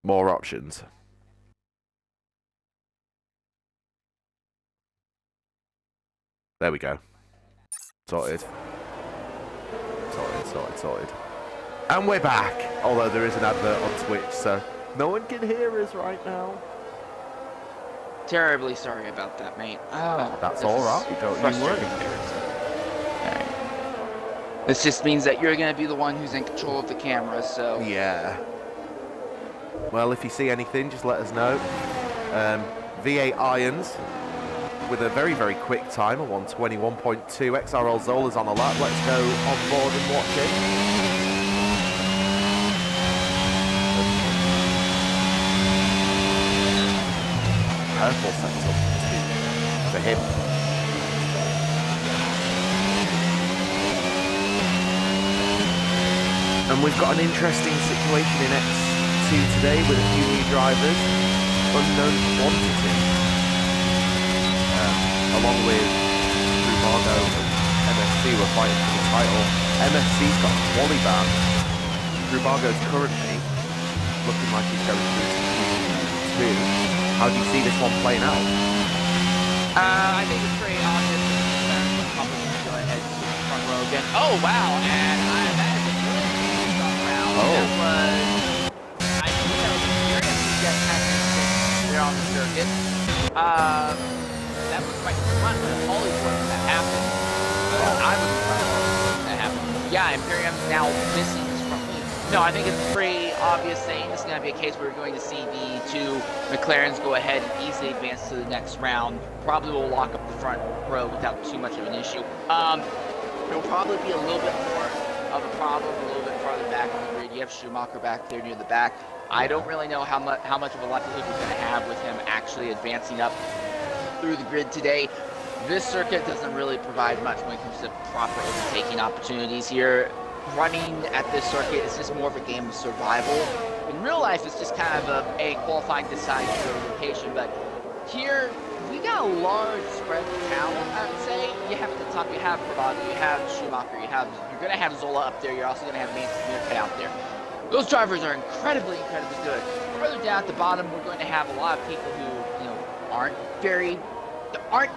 More options. There we go. Sorted. Sorted. And we're back. Although there is an advert on Twitch, so no one can hear us right now. Terribly sorry about that, mate. Oh, That's all right. Don't you worry. Right. This just means that you're going to be the one who's in control of the camera, so... Yeah. Well, if you see anything, just let us know. V8 Irons with a very, very quick time, a 121.2. XRL Zola's on a lap. Let's go on board and watch it. Purple setup for him. And we've got an interesting situation in X2 today with a few new drivers, unknown quantity. Along with Rubargo and MSC were fighting for the title. MSC's got a Qualy ban. Rubargo's currently looking like he's going through to Q2. How do you see this one playing out? I think it's pretty obvious that the public is going ahead to the front row again. Oh, wow, and that is a really strong round. Oh. That was, I think that was experience to get there on the circuit. That was right in front of Qualy when that happened. I was in front of Qualy when that happened. Yeah, Imperium's now missing this front lead. No, I think it's pretty obvious saying this is going to be a case where we're going to see the two McLarens go ahead and easily advance to the next round. Probably will lock up the front row without too much of an issue. It'll probably be a little bit more of a problem a little bit farther back on the grid. You have Schumacher back there near the back. I don't really know how much of a likelihood we're going to have with him actually advancing up through the grid today. This circuit doesn't really provide much when it comes to proper overtaking opportunities here. Running at this circuit is just more of a game of survival. In real life, it's just kind of a qualifying decide your location, but here we got a large spread of talent, I would say. You have at the top, you have Bravado, you have Schumacher, you're going to have Zola up there, you're also going to have Meerkat out there. Those drivers are incredibly good. Further down at the bottom, we're going to have a lot of people who, aren't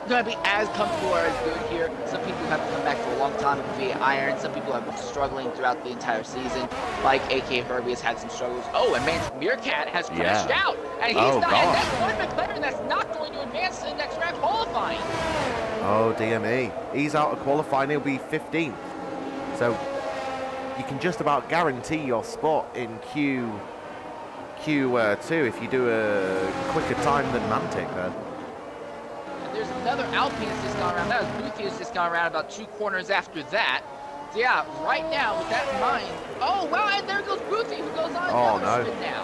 going to be as comfortable or as good here. Some people have come back for a long time with V8 Iron. Some people have been struggling throughout the entire season, like AK Herbie has had some struggles. Oh, and man, Meerkat has crashed out, and he's not. And that's one McLaren that's not going to advance to the next round qualifying. Oh, DME. He's out of qualifying. He'll be 15th. So you can just about guarantee your spot in Q2 if you do a quicker time than Mantic there. There's another Alpine that's just gone around. That was Boothie has just gone around about 2 corners after that. So yeah, right now, with that in mind, oh wow, and there goes Boothie, who goes on the other spin now.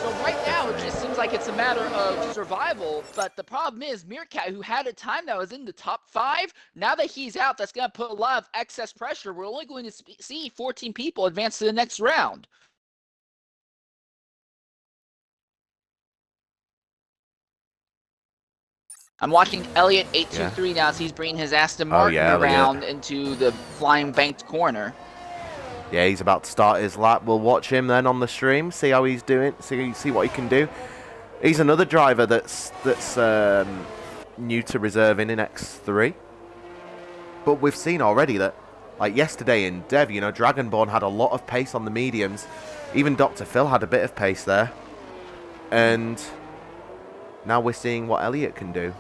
So right now, it just seems like it's a matter of survival, but the problem is Meerkat, who had a time that was in the top 5, now that he's out, that's going to put a lot of excess pressure. We're only going to see 14 people advance to the next round. I'm watching Elliott 823 now as he's bringing his Aston Martin around into the flying banked corner. Yeah, he's about to start his lap. We'll watch him then on the stream, see how he's doing, see what he can do. He's another driver that's new to reserving in X3. But we've seen already that, like yesterday in Dev, Dragonborn had a lot of pace on the mediums. Even Dr. Phil had a bit of pace there. And now we're seeing what Elliott can do.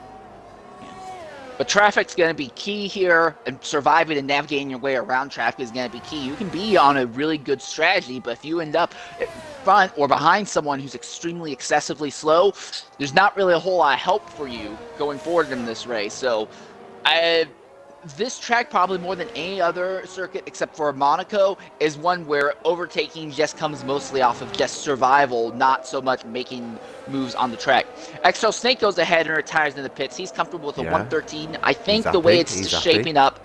But traffic's going to be key here, and surviving and navigating your way around traffic is going to be key. You can be on a really good strategy, but if you end up in front or behind someone who's extremely excessively slow, there's not really a whole lot of help for you going forward in this race. So this track, probably more than any other circuit except for Monaco, is one where overtaking just comes mostly off of just survival, not so much making moves on the track. XL Snake goes ahead and retires in the pits. He's comfortable with a 113. I think the way it's shaping up,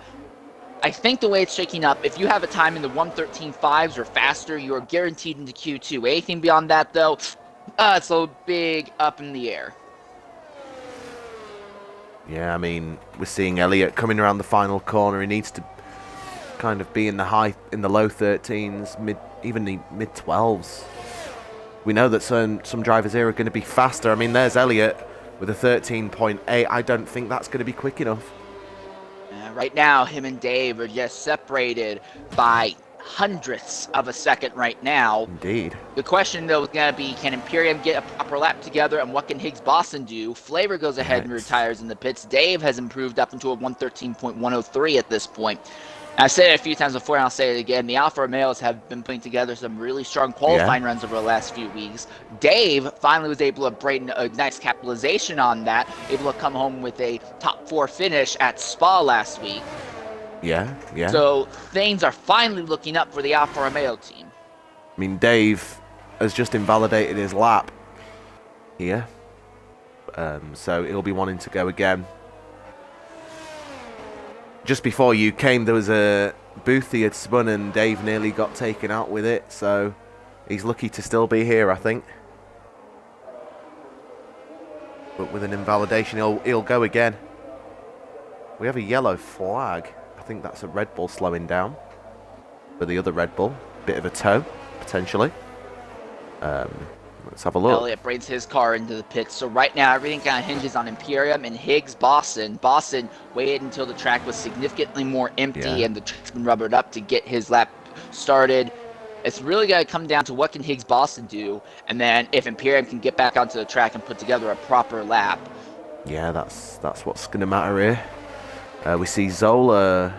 if you have a time in the 113.5s or faster, you are guaranteed into Q2. Anything beyond that, though, it's a big up in the air. Yeah, I mean, we're seeing Elliott coming around the final corner. He needs to kind of be in the low 13s, even the mid 12s we know that some drivers here are going to be faster. I mean, there's Elliott with a 13.8. I don't think that's going to be quick enough. Right now, him and Dave are just separated by hundredths of a second right now. Indeed. The question, though, is going to be, can Imperium get a proper lap together, and what can Higgs Boston do? Flavor goes ahead and retires in the pits. Dave has improved up into a 113.103 at this point. I've said it a few times before, and I'll say it again. The Alfa Romeos have been putting together some really strong qualifying runs over the last few weeks. Dave finally was able to bring a nice capitalization on that, able to come home with a top 4 finish at Spa last week. Yeah. So things are finally looking up for the Alfa Romeo team. I mean, Dave has just invalidated his lap here. So he'll be wanting to go again. Just before you came, there was a booth he had spun and Dave nearly got taken out with it. So he's lucky to still be here, I think. But with an invalidation, he'll go again. We have a yellow flag. I think that's a Red Bull slowing down. For the other Red Bull. Bit of a tow, potentially. Let's have a look. Elliott brings his car into the pits. So right now, everything kind of hinges on Imperium and Higgs Boston. Boston waited until the track was significantly more empty and the track's been rubbered up to get his lap started. It's really going to come down to what can Higgs Boston do, and then if Imperium can get back onto the track and put together a proper lap. Yeah, that's what's going to matter here. We see Zola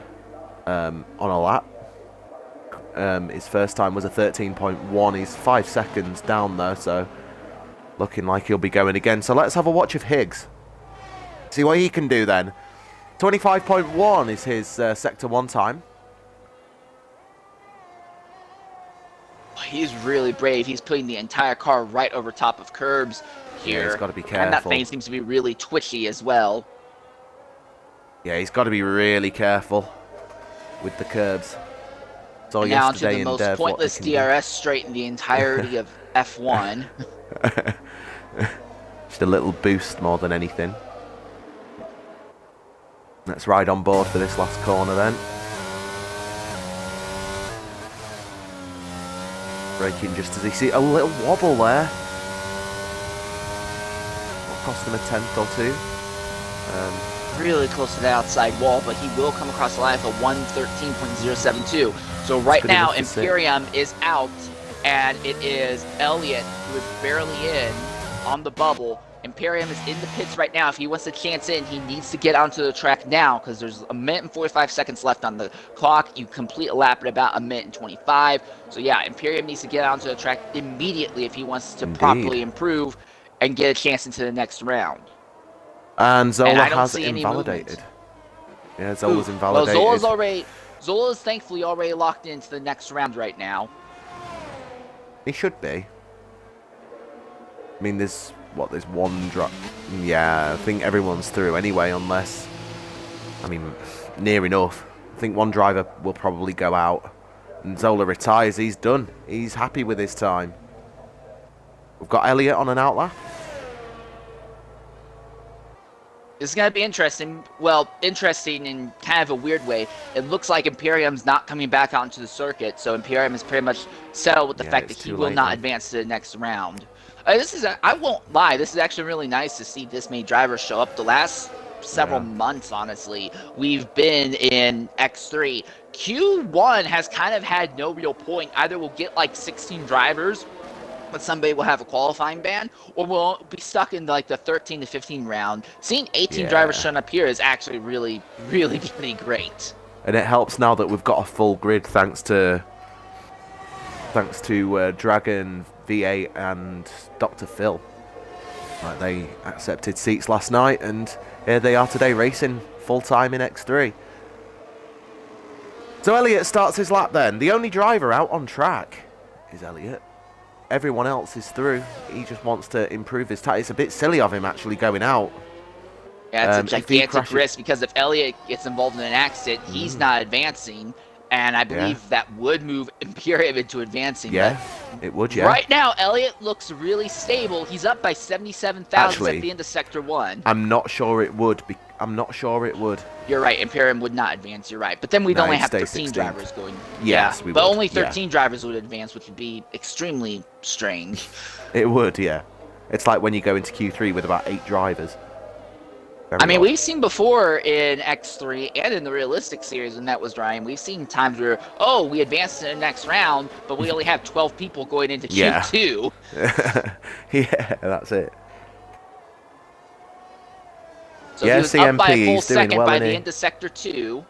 on a lap. His first time was a 13.1. He's 5 seconds down though, so looking like he'll be going again. So let's have a watch of Higgs. See what he can do then. 25.1 is his Sector 1 time. He's really brave. He's putting the entire car right over top of curbs here. Yeah, he's got to be careful. And that thing seems to be really twitchy as well. Yeah, he's got to be really careful with the curbs. So now to the most pointless DRS straight in the entirety of F1. Just a little boost more than anything. Let's ride on board for this last corner then. Braking just as he sees a little wobble there. Will cost him a tenth or two. Really close to the outside wall, but he will come across the line for 113.072. So right now, Imperium is out, and it is Elliott who is barely in on the bubble. Imperium is in the pits right now. If he wants to chance in, he needs to get onto the track now because there's a minute and 45 seconds left on the clock. You complete a lap at about a minute and 25. So yeah, Imperium needs to get onto the track immediately if he wants to properly improve and get a chance into the next round. And Zola has invalidated. Yeah, Zola's invalidated. Well, Zola's thankfully already locked into the next round right now. He should be. I mean, there's one drop. Yeah, I think everyone's through anyway, unless, I mean, near enough. I think one driver will probably go out. And Zola retires. He's done. He's happy with his time. We've got Elliott on an outlap. It's going to be interesting. Well, interesting in kind of a weird way. It looks like Imperium's not coming back onto the circuit, so Imperium is pretty much settled with the fact that he will not advance to the next round. I won't lie, this is actually really nice to see this many drivers show up. The last several months, honestly, we've been in X3. Q1 has kind of had no real point. Either we'll get like 16 drivers, but somebody will have a qualifying ban, or we'll be stuck in like the 13 to 15 round. Seeing 18 drivers showing up here is actually really, really pretty great. And it helps now that we've got a full grid thanks to Dragon, V8 and Dr. Phil. Like, they accepted seats last night and here they are today racing full time in X3. So Elliott starts his lap then. The only driver out on track is Elliott. Everyone else is through. He just wants to improve his time. It's a bit silly of him actually going out. Yeah, it's a gigantic risk because if Elliott gets involved in an accident, he's not advancing. And I believe that would move Imperium into advancing. Yeah, but it would, yeah. Right now, Elliott looks really stable. He's up by 77,000 at the end of Sector 1. I'm not sure it would. I'm not sure it would. You're right. Imperium would not advance. You're right. But then we'd only have 13 drivers going. Yes, yeah, we but would. only 13 drivers would advance, which would be extremely strange. It would, yeah. It's like when you go into Q3 with about 8 drivers. I mean, we've seen before in X3 and in the realistic series when that was Ryan, we've seen times where, oh, we advanced in the next round, but we only have 12 people going into Q2. Yeah, that's it. So he was up by a full second by the end of Sector 2.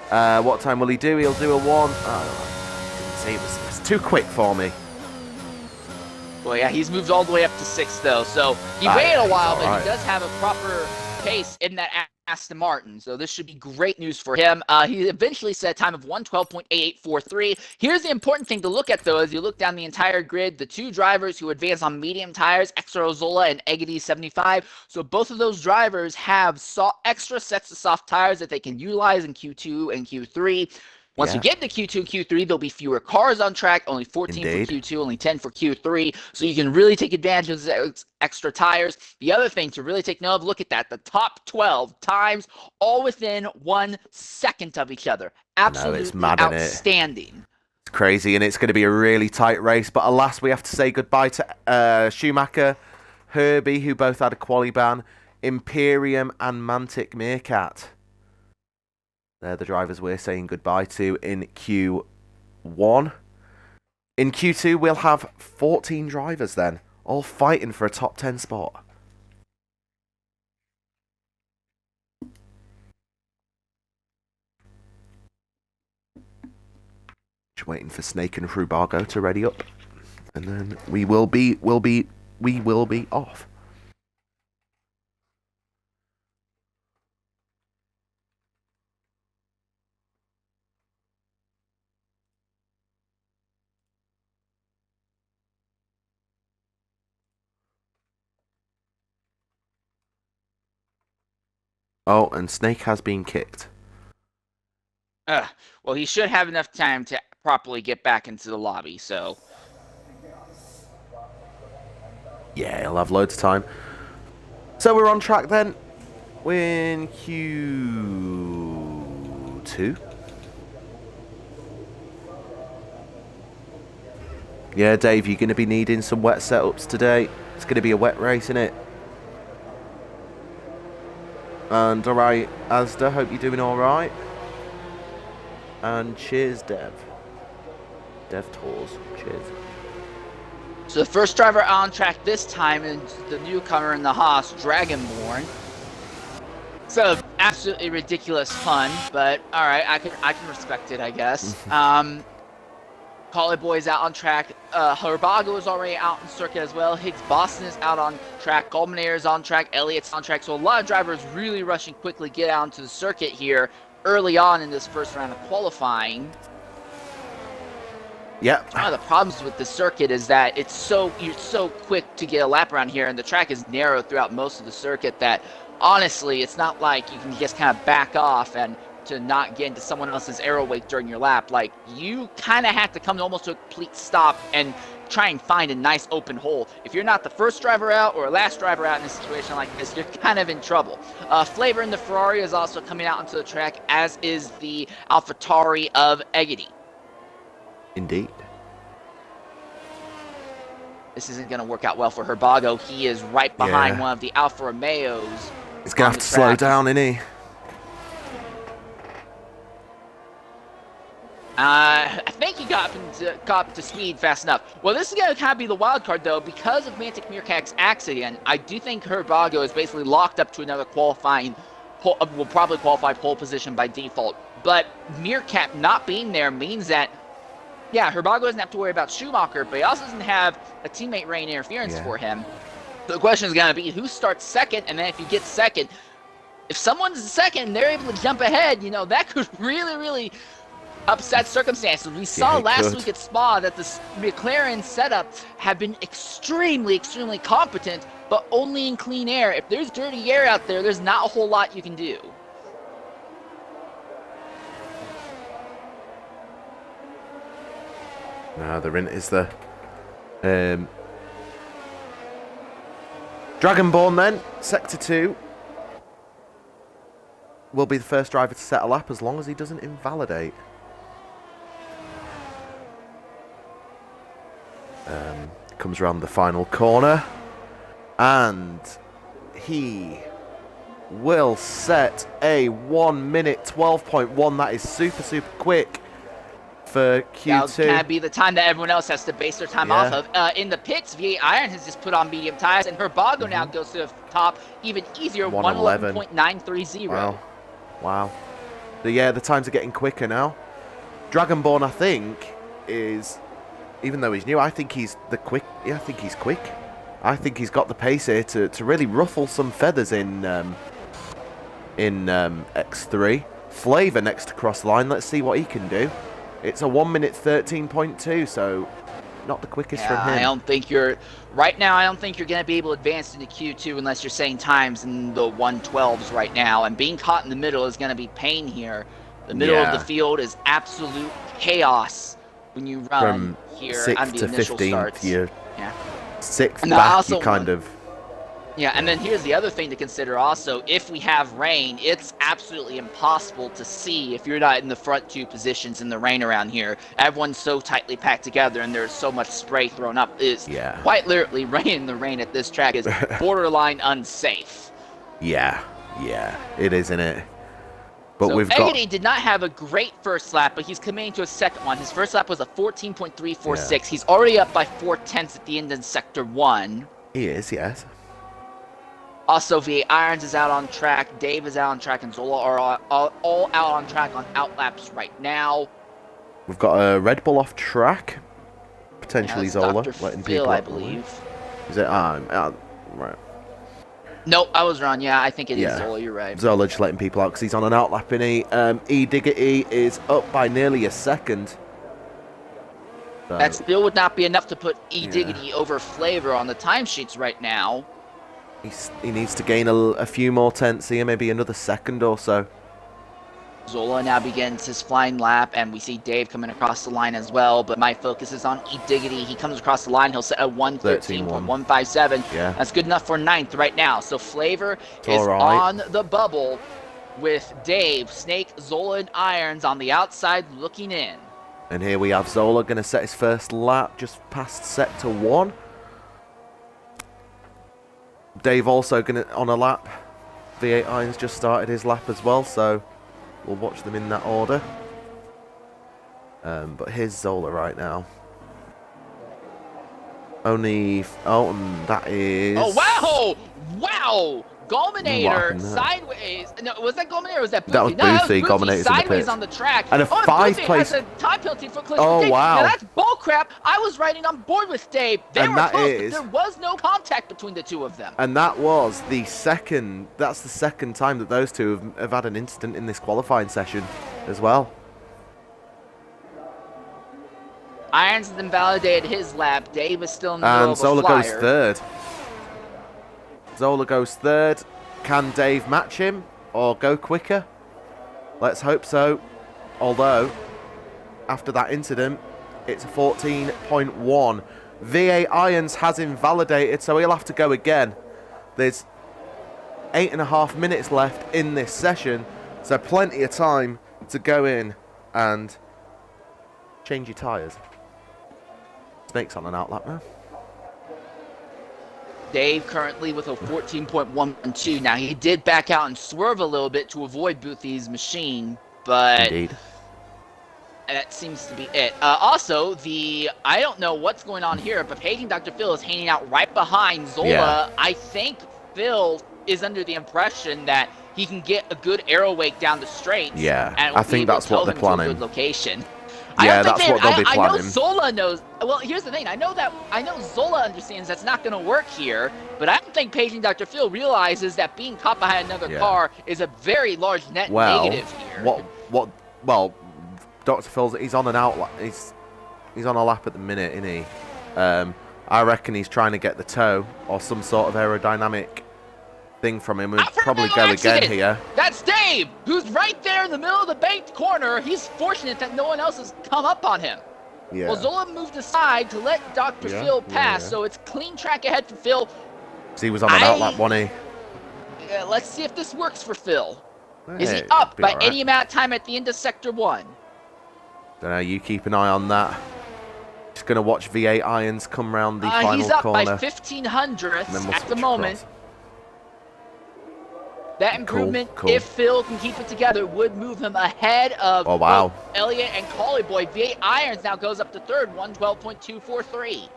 What time will he do? He'll do a 1. Oh, didn't say it was too quick for me. Well, yeah, he's moved all the way up to 6th, though. So he waited a while, but he does have a proper pace in that Aston Martin. So this should be great news for him. He eventually set a time of 1:12.8843. Here's the important thing to look at, though, as you look down the entire grid. The 2 drivers who advance on medium tires, Extra-Ozola and Egedy 75. So both of those drivers have extra sets of soft tires that they can utilize in Q2 and Q3. Once you get to Q2 and Q3, there'll be fewer cars on track, only 14 for Q2, only 10 for Q3, so you can really take advantage of those extra tires. The other thing to really take note of, look at that, the top 12 times, all within 1 second of each other. Absolutely it's mad, outstanding. It's crazy, and it's going to be a really tight race, but alas, we have to say goodbye to Schumacher, Herbie, who both had a quali ban, Imperium, and Mantic Meerkat. They're the drivers we're saying goodbye to in Q1. In Q2, we'll have 14 drivers then, all fighting for a top 10 spot. Just waiting for Snake and Rubago to ready up, and then we will be off. Oh, and Snake has been kicked. Well, he should have enough time to properly get back into the lobby, so... Yeah, he'll have loads of time. So we're on track then. We're in Q2. Yeah, Dave, you're going to be needing some wet setups today. It's going to be a wet race, isn't it? And alright, Asda, hope you're doing alright. And cheers, Dev. Dev Tours, cheers. So the first driver on track this time is the newcomer in the Haas, Dragonborn. So absolutely ridiculous fun, but alright, I can respect it, I guess. Qualy Boy's out on track. Herbago is already out in circuit as well. Higgs Boston is out on track. Goldmanair is on track. Elliott's on track. So a lot of drivers really rushing quickly get out into the circuit here early on in this first round of qualifying. Yeah. One of the problems with the circuit is that you're so quick to get a lap around here, and the track is narrow throughout most of the circuit that honestly, it's not like you can just kind of back off and to not get into someone else's aero wake during your lap. Like, you kind of have to come almost to a complete stop and try and find a nice open hole. If you're not the first driver out or last driver out in a situation like this, you're kind of in trouble. Flavor in the Ferrari is also coming out onto the track, as is the AlphaTauri of Egedy. Indeed. This isn't going to work out well for Herbago. He is right behind one of the Alfa Romeos. He's going to have to slow down, isn't he? I think he got up to speed fast enough. Well, this is going to kind of be the wild card, though. Because of Mantic Meerkat's accident, I do think Herbago is basically locked up to another qualifying, will probably qualify pole position by default. But Meerkat not being there means that, yeah, Herbago doesn't have to worry about Schumacher, but he also doesn't have a teammate rain interference for him. So the question is going to be, who starts second? And then if you get second, if someone's second and they're able to jump ahead, you know, that could really, really upset circumstances. We saw last week at Spa that the McLaren setup had been extremely, extremely competent but only in clean air. If there's dirty air out there, there's not a whole lot you can do. Now the Rint is the Dragonborn then, Sector 2. Will be the first driver to set a lap as long as he doesn't invalidate. Comes around the final corner. And he will set a 1 minute 12.1. That is super, super quick for Q2. That'll kind of be the time that everyone else has to base their time off of. In the pits, V8 Iron has just put on medium tires, and Herbago now goes to the top even easier, 111.930. Wow. So yeah, the times are getting quicker now. Dragonborn, I think, is, even though he's new, I think he's the quick. Yeah, I think he's quick. I think he's got the pace here to really ruffle some feathers in X3. Flavor next to cross the line. Let's see what he can do. It's a 1 minute 13.2, so not the quickest from him. I don't think you're right now. I don't think you're going to be able to advance into Q2 unless you're saying times in the 112s right now. And being caught in the middle is going to be pain here. The middle of the field is absolute chaos when you run from here 6th on the to initial 15th. starts. You're Yeah. 6th And back. also You kind of. Yeah, and then here's the other thing to consider also. If we have rain, it's absolutely impossible to see if you're not in the front two positions in the rain around here. Everyone's so tightly packed together and there's so much spray thrown up. It's quite literally rain in the rain at this track is borderline unsafe. Yeah, it is, isn't it? But so we've Eggity did not have a great first lap, but he's coming into a second one. His first lap was a 14.346. Yeah. He's already up by 4/10 at the end in Sector 1. He is, yes. Also, V8 Irons is out on track, Dave is out on track, and Zola are all out on track on outlaps right now. We've got a Red Bull off track. Potentially Zola, Dr. letting Phil, people I believe. Is it? Right. Nope, I was wrong. Yeah, I think it is Zola, you're right. Zola just letting people out because he's on an outlap in E Diggity is up by nearly a second. So, that still would not be enough to put E Diggity over Flavor on the timesheets right now. He needs to gain a few more tenths here, maybe another second or so. Zola now begins his flying lap, and we see Dave coming across the line as well, but my focus is on E Diggity. He comes across the line, he'll set a 1:13.157. Yeah. That's good enough for 9th right now. So Flavor is on the bubble with Dave, Snake, Zola, and Irons on the outside looking in. And here we have Zola going to set his first lap just past Sector 1. Dave also going to on a lap. V8 Irons just started his lap as well, so we'll watch them in that order. But here's Zola right now. That is... Oh, wow! Wow! Gulminator sideways. No, was that Gulminator or was that Boothie? That was Boothie. Gulminator's sideways on the track. And a 5th place. Has a time penalty for collision. Oh, wow. Now that's bullcrap. I was riding on board with Dave. They were close, but there was no contact between the two of them. And that was the second. That's the second time that those two have had an incident in this qualifying session as well. Irons has invalidated his lap. Dave is still in the middle of a Zola flyer. goes third. Zola goes third. Can Dave match him or go quicker? Let's hope so. Although, after that incident, it's a 14.1. V8 Irons has invalidated, so he'll have to go again. There's 8.5 minutes left in this session, so plenty of time to go in and change your tyres. Snake's on an outlap now. Dave currently with a 14.12. Now, he did back out and swerve a little bit to avoid Boothie's machine, but Indeed. That seems to be it. Also, I don't know what's going on here, but Paging Dr. Phil is hanging out right behind Zola. Yeah. I think Phil is under the impression that he can get a good arrow wake down the straights. Yeah, and I think that's what they're planning. A good location. Yeah, that's what they'll be planning. I know Zola knows. Well, here's the thing. I know Zola understands that's not going to work here, but I don't think Paging Dr. Phil realizes that being caught behind another car is a very large net negative here. Well, Dr. Phil's he's on an outlap. He's on a lap at the minute, isn't he? I reckon he's trying to get the toe or some sort of aerodynamic thing from him. We'll probably go again here. That's Dave, who's right there in the middle of the banked corner. He's fortunate that no one else has come up on him. Yeah. Well, Zola moved aside to let Dr. Phil pass, so it's clean track ahead for Phil. So he was on an outlap, wasn't he? Let's see if this works for Phil. Hey, is he up by right. any amount of time at the end of Sector 1? Don't know, you keep an eye on that. Just going to watch V8 Irons come round the final corner. He's up by 1/1500ths at the moment. Across. That improvement, if Phil can keep it together, would move him ahead of Elliott and Qualy Boy. V8 Irons now goes up to third, 112.243.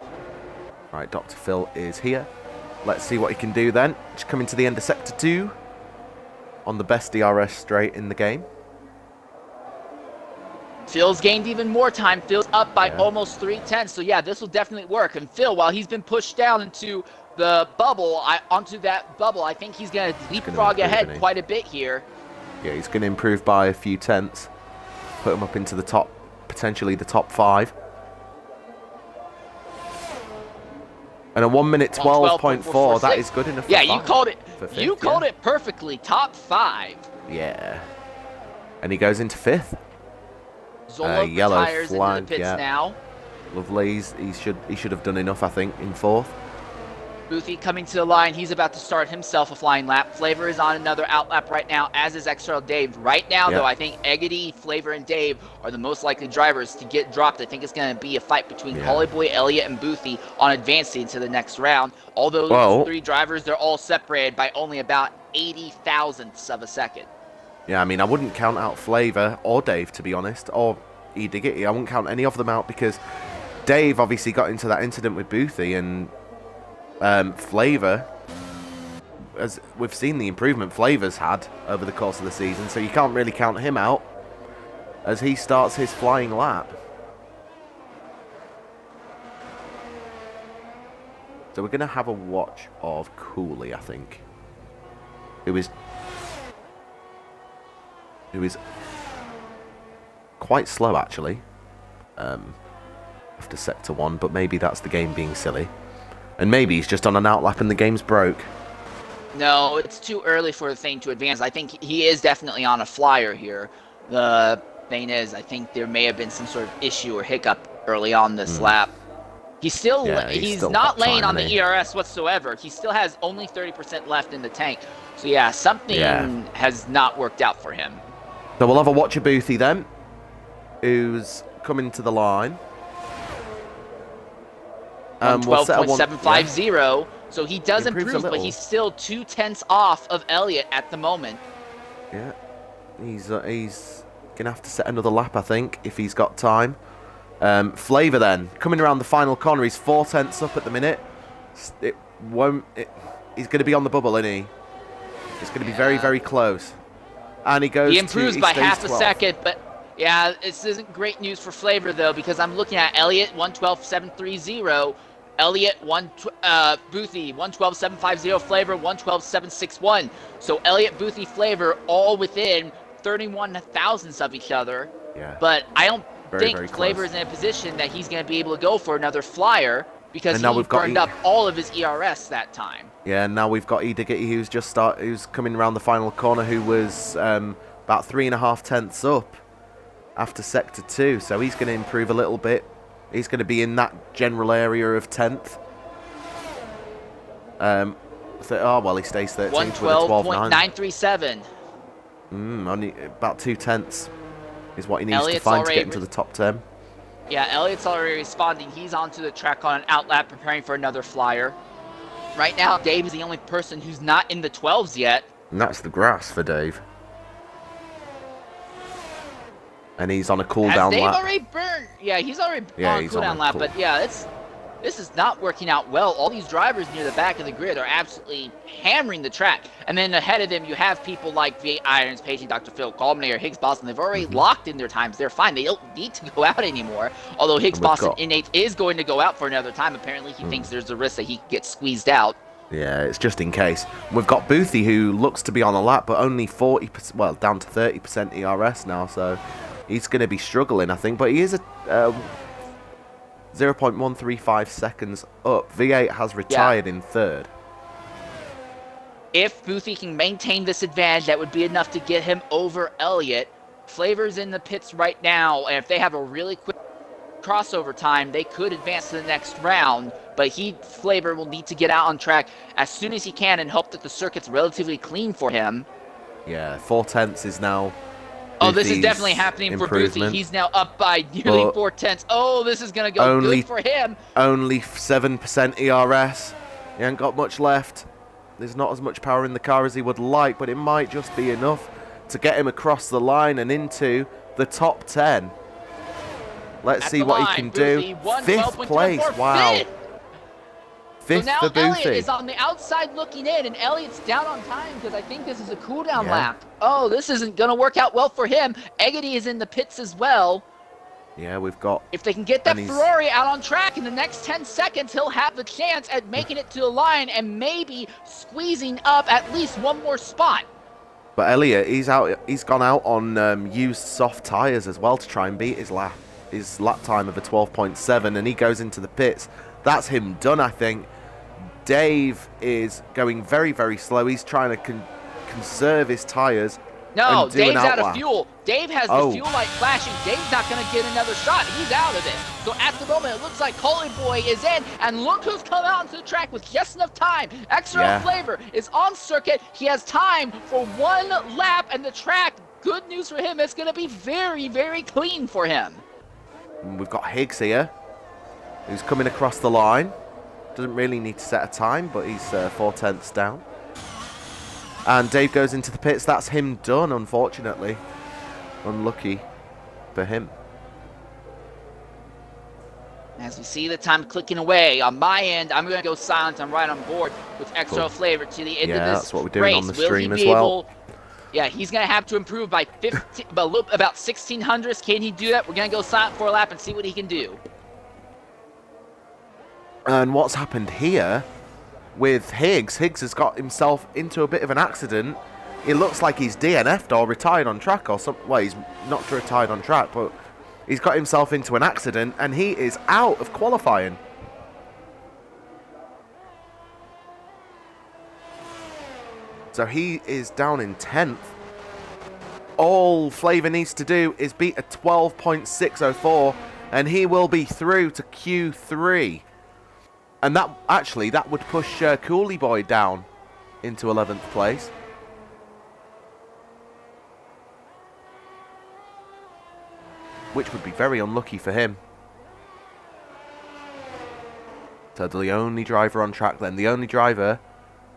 Right, Dr. Phil is here. Let's see what he can do then. Just coming to the end of Sector 2 on the best DRS straight in the game. Phil's gained even more time. Phil's up by almost 3/10. So yeah, this will definitely work. And Phil, while he's been pushed down into the bubble, onto that bubble, I think he's going to leapfrog ahead quite a bit here. Yeah, he's going to improve by a few tenths. Put him up into the top, potentially the top 5. And a 1 minute 12.4, that is good enough for you called it. Fifth, you called it perfectly. Top 5. Yeah. And he goes into 5th. Zola yellow retires flag, into the pits now. Lovely. He should have done enough, I think, in 4th. Boothie coming to the line. He's about to start himself a flying lap. Flavor is on another outlap right now, as is XRL Dave. Right now, though, I think Eggity, Flavor, and Dave are the most likely drivers to get dropped. I think it's going to be a fight between Qualy Boy, Elliott, and Boothie on advancing to the next round. All those 3 drivers, they're all separated by only about 80 thousandths of a second. Yeah, I mean, I wouldn't count out Flavor or Dave, to be honest, or E-Diggity. I wouldn't count any of them out because Dave obviously got into that incident with Boothie, and Flavor, as we've seen the improvement Flavor's had over the course of the season, so you can't really count him out as he starts his flying lap. So we're going to have a watch of Qualy, I think, who is quite slow actually after Sector 1, but maybe that's the game being silly. And maybe he's just on an outlap and the game's broke. No, it's too early for the thing to advance. I think he is definitely on a flyer here. The thing is, I think there may have been some sort of issue or hiccup early on this lap. He's still he's not laying on the ERS whatsoever. He still has only 30% left in the tank. So yeah, something has not worked out for him. So we'll have a watch of Boothie then, who's coming to the line. 12.750, so he does improve, but he's still 0.2 off of Elliott at the moment. Yeah, he's gonna have to set another lap, I think, if he's got time. Flavor then coming around the final corner. He's 0.4 up at the minute. He's gonna be on the bubble, isn't he? It's gonna be very, very close. And he goes. He improves by half a second, but. Yeah, this isn't great news for Flavor, though, because I'm looking at Elliott, 112.730, Elliott, Boothie, 112.750, Flavor, 112.761. So Elliott, Boothie, Flavor, all within 31 thousandths of each other. Yeah. But I don't think Flavor is in a position that he's going to be able to go for another flyer because he burned up all of his ERS that time. Yeah, and now we've got E-Diggity who's coming around the final corner, who was about 3.5 tenths up after Sector 2, so he's going to improve a little bit. He's going to be in that general area of 10th. He stays 13th with a 112.937. Only about 2 tenths is what he needs to find to get into the top 10. Yeah, Elliott's already responding. He's onto the track on an outlap, preparing for another flyer. Right now, Dave is the only person who's not in the 12s yet. And that's the grass for Dave. And he's on a cooldown lap. Dave already burned? Yeah, he's already on a cooldown lap. But yeah, this is not working out well. All these drivers near the back of the grid are absolutely hammering the track. And then ahead of them, you have people like V8 Irons, Paging, Dr. Phil, Colmaner, Higgs Boston. They've already locked in their times. They're fine. They don't need to go out anymore. Although Higgs Boston Innate is going to go out for another time. Apparently, he thinks there's a risk that he could get squeezed out. Yeah, it's just in case. We've got Boothie, who looks to be on a lap, but only 40%, well, down to 30% ERS now, so he's going to be struggling, I think. But he is 0.135 seconds up. V8 has retired in third. If Boothie can maintain this advantage, that would be enough to get him over Elliott. Flavor's in the pits right now, and if they have a really quick crossover time, they could advance to the next round, but Flavor will need to get out on track as soon as he can and hope that the circuit's relatively clean for him. Yeah, 4/10 is now Oh, this is Boothy's definitely happening for Boothie. He's now up by nearly 4/10. Oh, this is going to go good for him. Only 7% ERS. He ain't got much left. There's not as much power in the car as he would like, but it might just be enough to get him across the line and into the top 10. Let's see what he can do. Fifth place, wow. Fifth so now for Boothie. Elliott is on the outside looking in, and Elliott's down on time because I think this is a cooldown lap. Oh, this isn't going to work out well for him. Eggety is in the pits as well. Yeah, we've got... If they can get that Ferrari out on track in the next 10 seconds, he'll have the chance at making it to the line and maybe squeezing up at least one more spot. But Elliott, he's gone out on used soft tyres as well to try and beat his lap time of a 12.7, and he goes into the pits. That's him done, I think. Dave is going very, very slow. He's trying to conserve his tyres. No, Dave's out of fuel. Dave has the fuel light flashing. Dave's not going to get another shot. He's out of it. So at the moment, it looks like Qualy Boy is in, and look who's come out onto the track with just enough time. XRL Flavor is on circuit. He has time for one lap, and the track, good news for him, it's going to be very, very clean for him. And we've got Higgs here, who's coming across the line. Doesn't really need to set a time, but he's 4/10 down. And Dave goes into the pits. That's him done, unfortunately. Unlucky for him. As we see the time clicking away, on my end, I'm going to go silent. I'm right on board with XRL Flavor to the end of this that's what we're doing race. on the stream as well. Yeah, he's going to have to improve by 15, about 1,600. Can he do that? We're going to go silent for a lap and see what he can do. And what's happened here with Higgs? Higgs has got himself into a bit of an accident. It looks like he's DNF'd or retired on track or something. Well, he's not retired on track, but he's got himself into an accident and he is out of qualifying. So he is down in 10th. All Flavor needs to do is beat a 12.604 and he will be through to Q3. And that would push Qualy Boy down into 11th place. Which would be very unlucky for him. So the only driver on track then, the only driver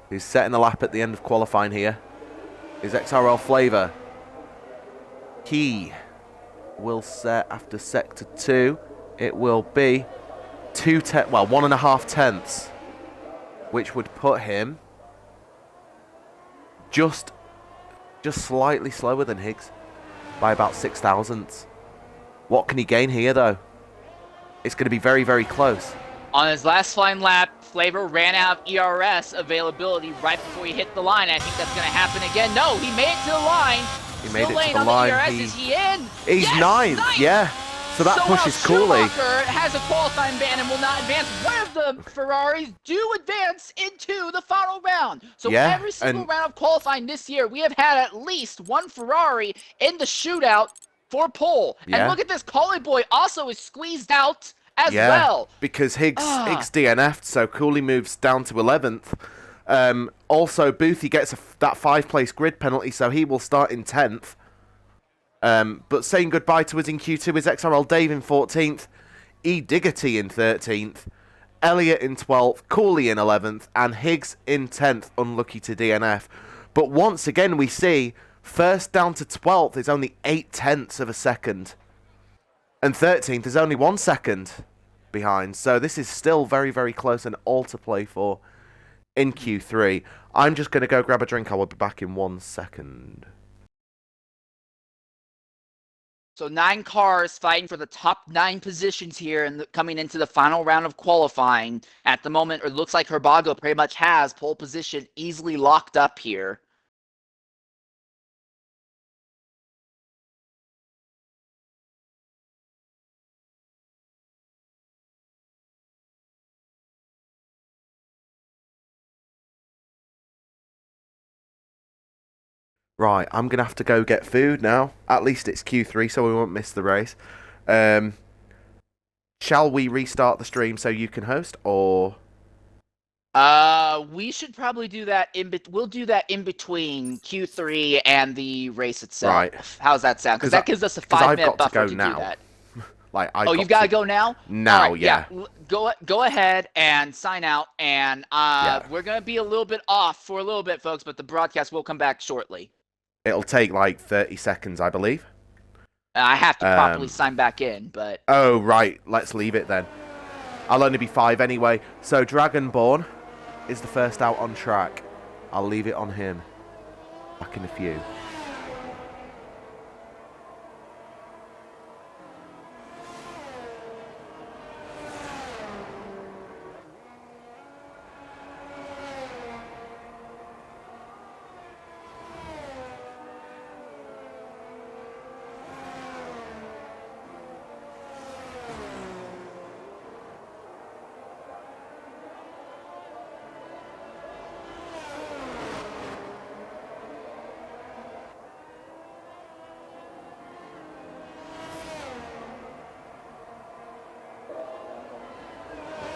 who's setting a lap at the end of qualifying here is XRL Flavor. He will set after sector 2. It will be 1.5 tenths, which would put him just slightly slower than Higgs by about 6 thousandths. What can he gain here, though? It's going to be very, very close. On his last flying lap, Flavor ran out of ERS availability right before he hit the line. I think that's going to happen again. No, he made it to the line. He made it to the line. Is he in? He's ninth. Yeah. So that pushes Qualy. Schumacher has a qualifying ban and will not advance. One of the Ferraris do advance into the final round. So every single round of qualifying this year, we have had at least one Ferrari in the shootout for pole. And look at this, Qualy Boy also is squeezed out as well. Because Higgs DNF'd, so Qualy moves down to 11th. Also, Boothie gets that 5-place grid penalty, so he will start in 10th. But saying goodbye to us in Q2 is XRL Dave in 14th, E. Diggerty in 13th, Elliott in 12th, Qualy in 11th, and Higgs in 10th, unlucky to DNF. But once again, we see first down to 12th is only 0.8 of a second. And 13th is only 1 second behind. So this is still very, very close and all to play for in Q3. I'm just going to go grab a drink. I will be back in 1 second. So 9 cars fighting for the top 9 positions here and coming into the final round of qualifying. At the moment, it looks like Herbago pretty much has pole position easily locked up here. Right, I'm going to have to go get food now. At least it's Q3, so we won't miss the race. Um, shall we restart the stream so you can host, or... We should probably do that we'll do that in between Q3 and the race itself. Right. How's that sound? Because that gives us a 5-minute buffer to do that. Like, you've got to go now? Now, right, yeah. Go ahead and sign out, and we're going to be a little bit off for a little bit, folks, but the broadcast will come back shortly. It'll take like 30 seconds, I believe. I have to properly sign back in, but... Oh, right. Let's leave it then. I'll only be 5 anyway. So, Dragonborn is the first out on track. I'll leave it on him. Back in a few.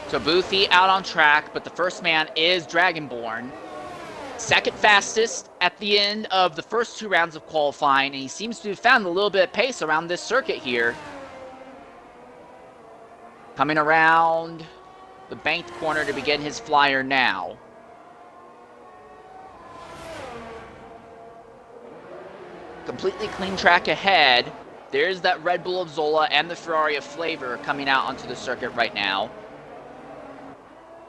So Boothie out on track, but the first man is Dragonborn. Second fastest at the end of the first 2 rounds of qualifying, and he seems to have found a little bit of pace around this circuit here. Coming around the banked corner to begin his flyer now. Completely clean track ahead. There's that Red Bull of Zola and the Ferrari of Flavor coming out onto the circuit right now.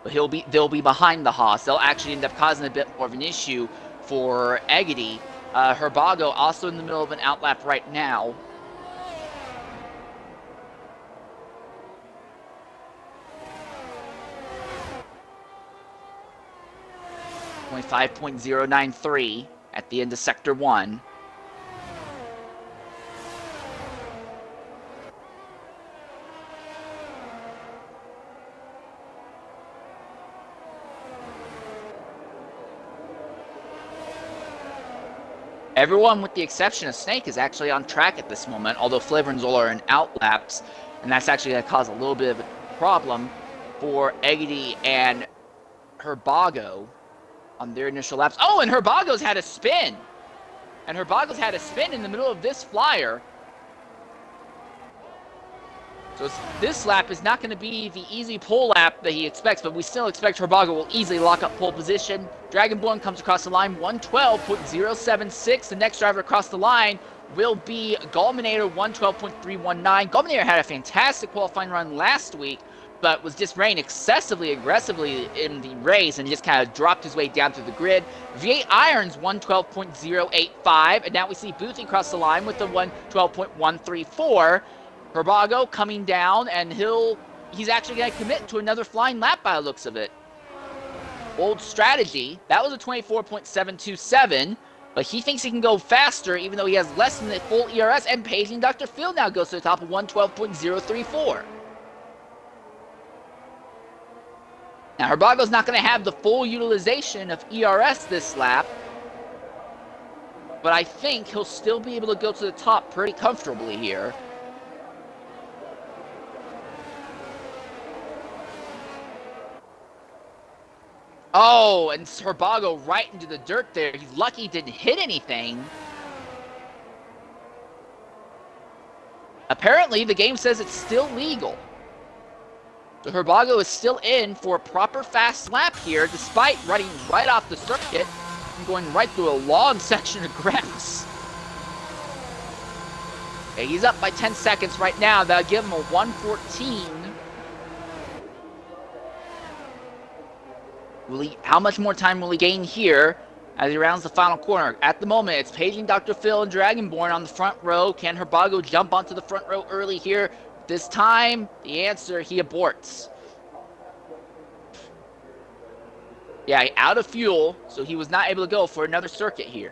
But they'll be behind the Haas. They'll actually end up causing a bit more of an issue for Eggity. Herbago also in the middle of an outlap right now. .5.093 at the end of Sector 1. Everyone with the exception of Snake is actually on track at this moment, although Flavor and Zola are in outlaps, and that's actually going to cause a little bit of a problem for Eggity and Herbago on their initial laps. Oh, and Herbago's had a spin! And Herbago's had a spin in the middle of this flyer. So this lap is not going to be the easy pole lap that he expects, but we still expect Herbago will easily lock up pole position. Dragonborn comes across the line, 112.076. The next driver across the line will be Gulminator, 112.319. Gulminator had a fantastic qualifying run last week, but was just ran excessively aggressively in the race and just kind of dropped his way down through the grid. V8 Irons, 112.085, and now we see Boothie across the line with the 112.134. Herbago coming down, and he's actually going to commit to another flying lap by the looks of it. Old strategy. That was a 24.727, but he thinks he can go faster even though he has less than the full ERS, and Paging Dr. Phil now goes to the top of 112.034. Now, Herbago's not going to have the full utilization of ERS this lap, but I think he'll still be able to go to the top pretty comfortably here. Oh, and Herbago right into the dirt there. He's lucky he didn't hit anything. Apparently, the game says it's still legal. So Herbago is still in for a proper fast lap here, despite running right off the circuit and going right through a long section of grass. Okay, he's up by 10 seconds right now. That'll give him a 114. How much more time will he gain here as he rounds the final corner? At the moment, it's Paging Dr. Phil and Dragonborn on the front row. Can Herbago jump onto the front row early here? This time, the answer, he aborts. Yeah, out of fuel, so he was not able to go for another circuit here.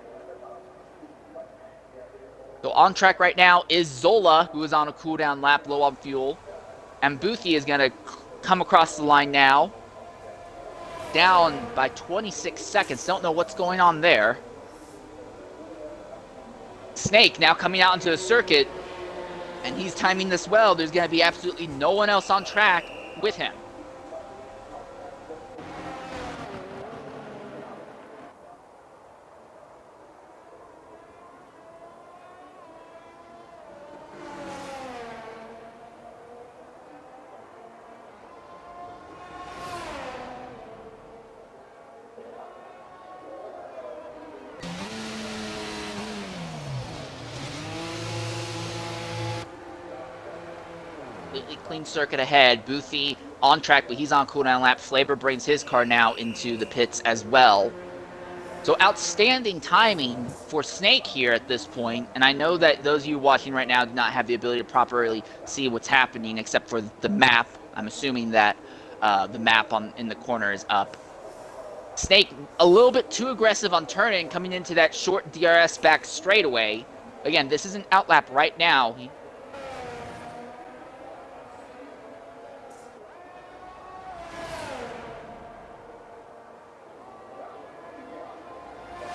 So on track right now is Zola, who is on a cooldown lap, low on fuel. And Boothie is going to come across the line now. Down by 26 seconds. Don't know what's going on there. Snake now coming out into the circuit, and he's timing this well. There's going to be absolutely no one else on track with him. Completely clean circuit ahead. Boothie on track, but he's on cooldown lap. Flavor brings his car now into the pits as well. So outstanding timing for Snake here at this point. And I know that those of you watching right now do not have the ability to properly see what's happening except for the map. I'm assuming that the map in the corner is up. Snake a little bit too aggressive on turning, coming into that short DRS back straightaway. Again, this is an outlap right now.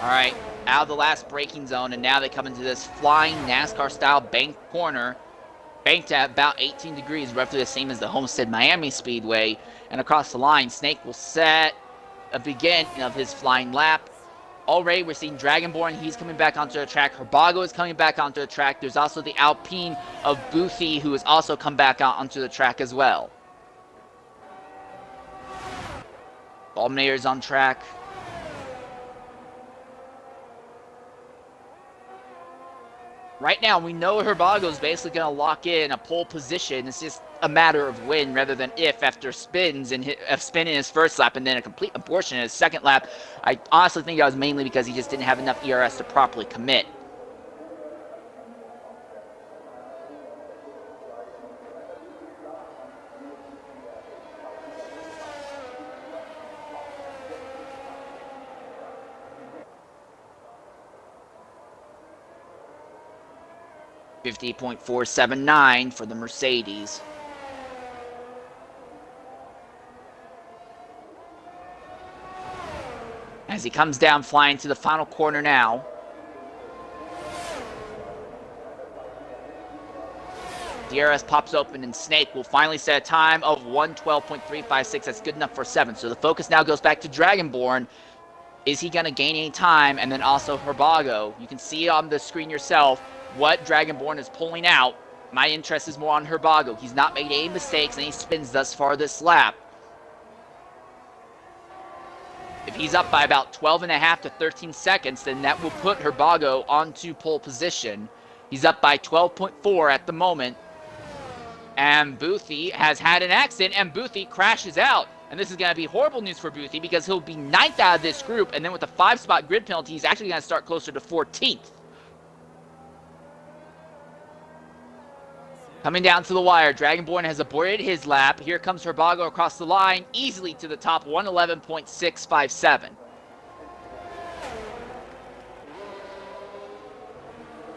All right, out of the last braking zone, and now they come into this flying NASCAR-style banked corner, banked at about 18 degrees, roughly the same as the Homestead Miami Speedway. And across the line, Snake will set a beginning of his flying lap. Already, we're seeing Dragonborn. He's coming back onto the track. Herbago is coming back onto the track. There's also the Alpine of Boothie, who has also come back out onto the track as well. Fulminator's on track. Right now, we know Herbago's basically going to lock in a pole position. It's just a matter of when rather than if after spins and spinning his first lap and then a complete abortion in his second lap. I honestly think that was mainly because he just didn't have enough ERS to properly commit. .479 for the Mercedes. As he comes down flying to the final corner now. DRS pops open and Snake will finally set a time of 1:12.356. That's good enough for 7. So the focus now goes back to Dragonborn. Is he going to gain any time? And then also Herbago. You can see on the screen yourself what Dragonborn is pulling out. My interest is more on Herbago. He's not made any mistakes, and he spins thus far this lap. If he's up by about 12.5 to 13 seconds, then that will put Herbago onto pole position. He's up by 12.4 at the moment. And Boothie has had an accident, and Boothie crashes out. And this is going to be horrible news for Boothie because he'll be 9th out of this group, and then with a 5-spot grid penalty, he's actually going to start closer to 14th. Coming down to the wire, Dragonborn has aborted his lap. Here comes Herbago across the line, easily to the top, 111.657.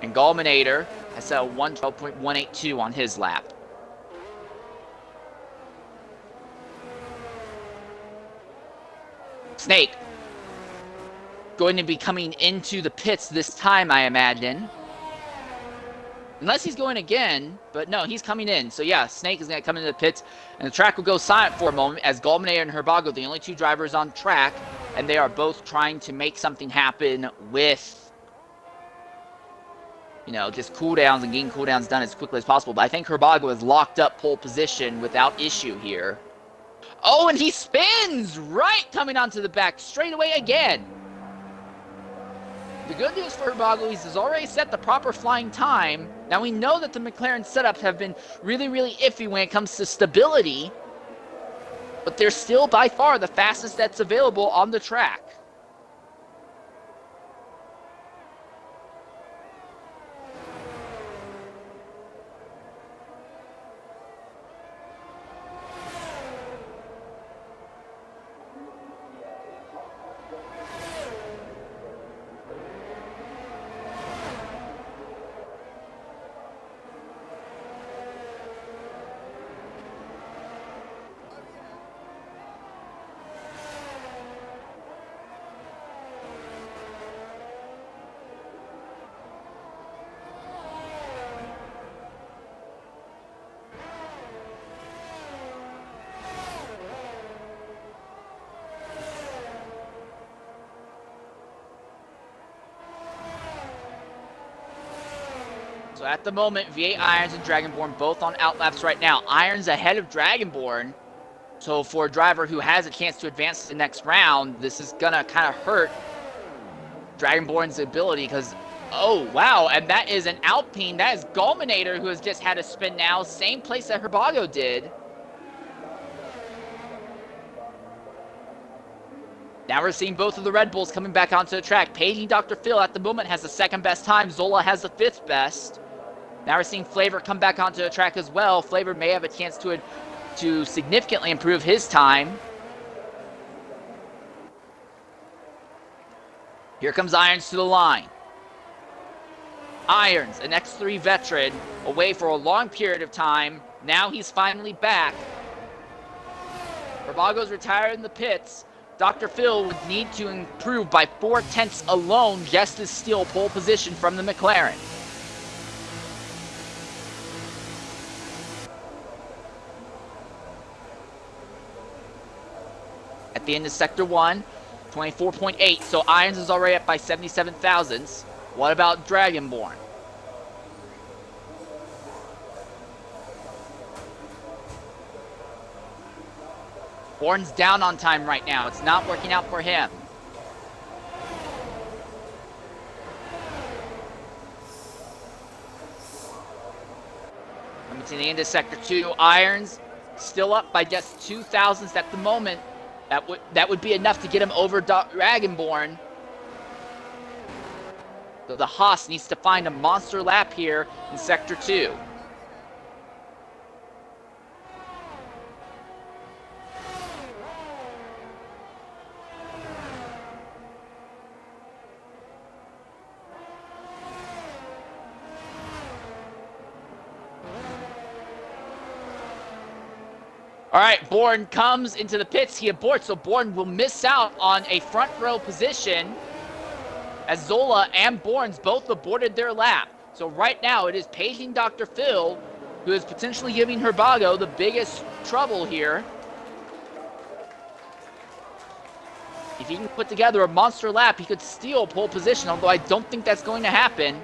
And Gallminator has set a 112.182 on his lap. Snake going to be coming into the pits this time, I imagine. Unless he's going again, but no, he's coming in. So yeah, Snake is going to come into the pits, and the track will go silent for a moment as Gallminator and Herbago, the only two drivers on track, and they are both trying to make something happen with, you know, just cooldowns and getting cooldowns done as quickly as possible. But I think Herbago has locked up pole position without issue here. Oh, and he spins right coming onto the back straight away again. The good news for Herbago is he's already set the proper flying time. Now we know that the McLaren setups have been really, really iffy when it comes to stability, but they're still by far the fastest that's available on the track. So at the moment, V8 Irons and Dragonborn both on outlaps right now. Irons ahead of Dragonborn. So for a driver who has a chance to advance to the next round, this is going to kind of hurt Dragonborn's ability because, oh, wow. And that is an Alpine. That is Gulminator who has just had a spin now. Same place that Herbago did. Now we're seeing both of the Red Bulls coming back onto the track. Paging Dr. Phil at the moment has the second best time. Zola has the fifth best. Now we're seeing Flavor come back onto the track as well. Flavor may have a chance to significantly improve his time. Here comes Irons to the line. Irons, an X3 veteran, away for a long period of time. Now he's finally back. Herbago's retired in the pits. Dr. Phil would need to improve by 4/10 alone just to steal pole position from the McLaren. At the end of Sector 1, 24.8. So Irons is already up by 77 thousandths. What about Dragonborn? Born's down on time right now. It's not working out for him. Coming to the end of Sector 2, Irons still up by just 2 thousandths at the moment. That would be enough to get him over Dragonborn. So the Haas needs to find a monster lap here in Sector 2. All right, Born comes into the pits. He aborts, so Born will miss out on a front row position as Zola and Borns both aborted their lap. So right now it is paging Dr. Phil, who is potentially giving Herbago the biggest trouble here. If he can put together a monster lap, he could steal pole position, although I don't think that's going to happen.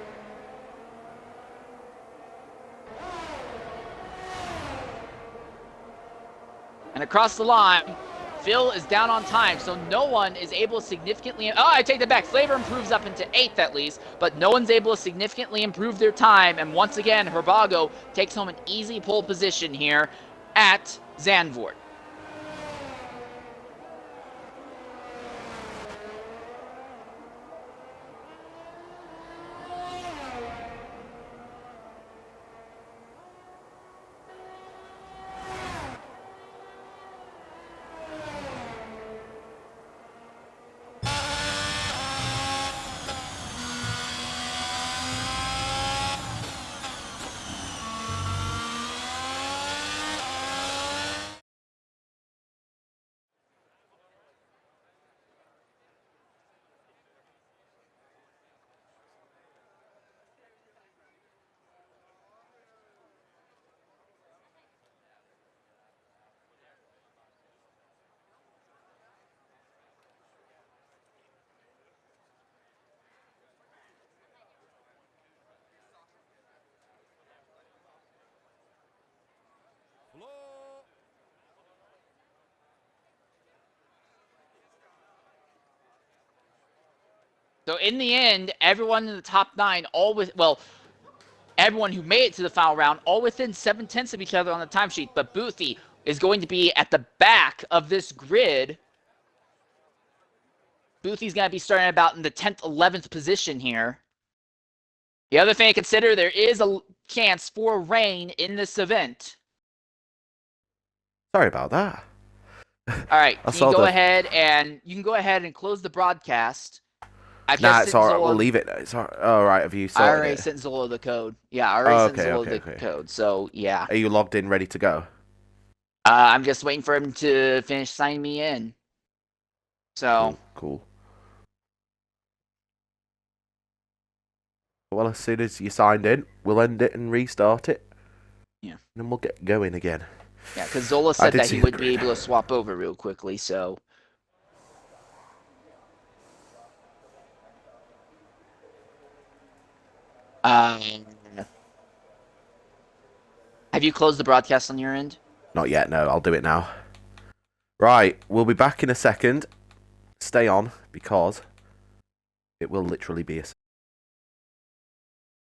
And across the line, Phil is down on time, so no one is able to significantly... Oh, I take that back. Flavor improves up into 8th at least, but no one's able to significantly improve their time. And once again, Herbago takes home an easy pole position here at Zandvoort. So in the end, everyone in the top 9, everyone who made it to the final round, all within 7/10 of each other on the timesheet. But Boothie is going to be at the back of this grid. Boothie's going to be starting about in the 10th, 11th position here. The other thing to consider, there is a chance for rain in this event. Sorry about that. All right, you can go ahead and close the broadcast. Nah, it's alright. We'll leave it. It's alright. Have you sorted I already sent Zola the code. Yeah, I already sent Zola the code. So, yeah. Are you logged in, ready to go? I'm just waiting for him to finish signing me in. So. Cool. Well, as soon as you signed in, we'll end it and restart it. Yeah. And then we'll get going again. Yeah, because Zola said that he would be able to swap over real quickly, so. Have you closed the broadcast on your end? Not yet, no. I'll do it now. Right, we'll be back in a second. Stay on, because it will literally be a second.